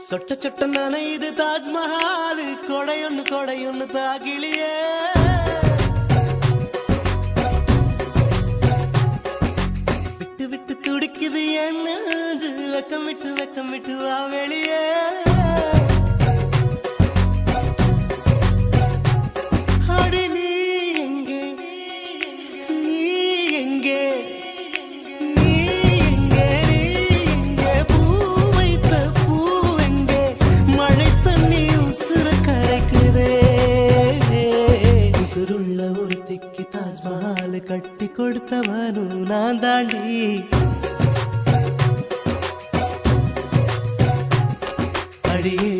சொட்ட சொட்ட நனையுது தாஜ்மஹால் கொடையொன்னு தாகிலியே விட்டு விட்டு துடிக்குது என் நெஞ்சு வெக்கம் விட்டு வா வெளியே அடி நீ எங்கே நீ எங்கே தாஜ்மஹால் கட்டி கொடுத்தவனும் நான் தாண்டி அடியே